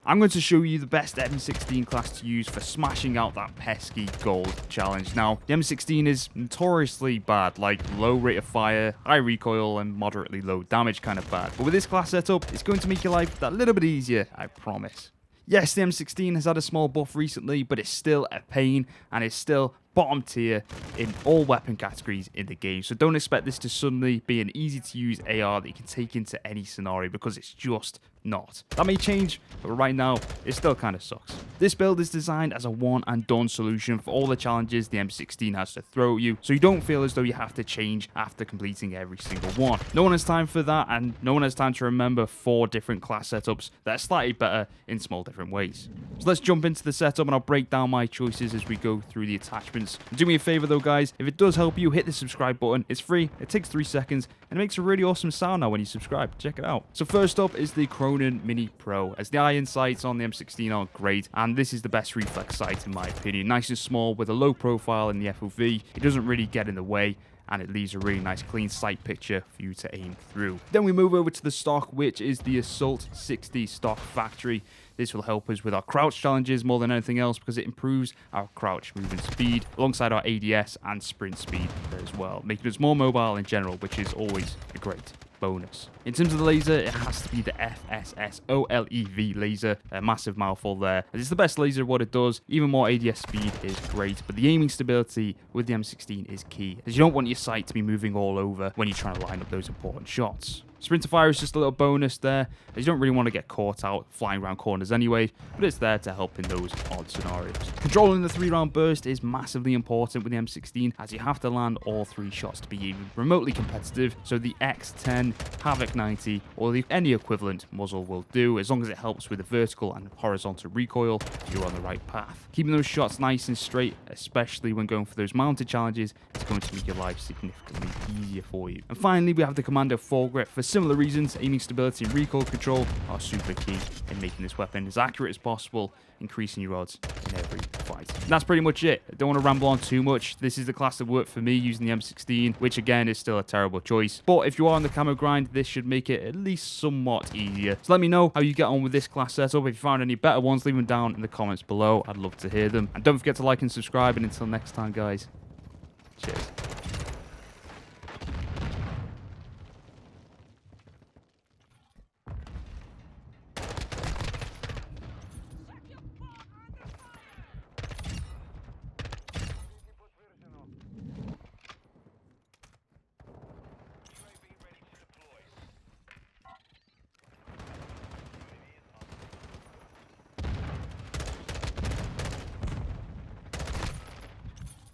I'm going to show you the best M16 class to use for smashing out that pesky gold challenge. Now, the M16 is notoriously bad, like low rate of fire, high recoil, and moderately low damage kind of bad. But with this class setup, it's going to make your life that little bit easier, I promise. Yes, the M16 has had a small buff recently, but it's still a pain, and it's still bottom tier in all weapon categories in the game. So don't expect this to suddenly be an easy to use AR that you can take into any scenario, because it's just not. That may change, but right now it still kind of sucks. This build is designed as a one and done solution for all the challenges the M16 has to throw at you, so you don't feel as though you have to change after completing every single one. No one has time for that, and no one has time to remember 4 different class setups that are slightly better in small different ways. So let's jump into the setup, and I'll break down my choices as we go through the attachments. Do me a favor though, guys, if it does help you, hit the subscribe button. It's free, it takes 3 seconds, and it makes a really awesome sound now when you subscribe. Check it out. So first up is the Cronin Mini Pro, as the iron sights on the M16 are great, and this is the best reflex sight in my opinion. Nice and small with a low profile in the FOV. It doesn't really get in the way, and it leaves a really nice clean sight picture for you to aim through. Then we move over to the stock, which is the Assault 60 stock factory. This will help us with our crouch challenges more than anything else, because it improves our crouch movement speed alongside our ADS and sprint speed as well, making us more mobile in general, which is always a great bonus. In terms of the laser, it has to be the FSS OLEV laser. A massive mouthful there, as it's the best laser of what it does. Even more ADS speed is great, but the aiming stability with the M16 is key, as you don't want your sight to be moving all over when you're trying to line up those important shots. Sprint to fire is just a little bonus there, as you don't really want to get caught out flying around corners anyway, but it's there to help in those odd scenarios. Controlling the 3-round burst is massively important with the M16, as you have to land all 3 shots to be even remotely competitive, so the X10, Havoc 90, or any equivalent muzzle will do, as long as it helps with the vertical and horizontal recoil if you're on the right path. Keeping those shots nice and straight, especially when going for those mounted challenges, is going to make your life significantly easier for you. And finally, we have the Commando foregrip. For similar reasons, aiming stability and recoil control are super key in making this weapon as accurate as possible, increasing your odds in every fight. And that's pretty much it. I don't want to ramble on too much. This is the class that worked for me using the M16, which again is still a terrible choice. But if you are on the camo grind, this should make it at least somewhat easier. So let me know how you get on with this class setup. If you found any better ones, leave them down in the comments below. I'd love to hear them. And don't forget to like and subscribe. And until next time, guys, cheers.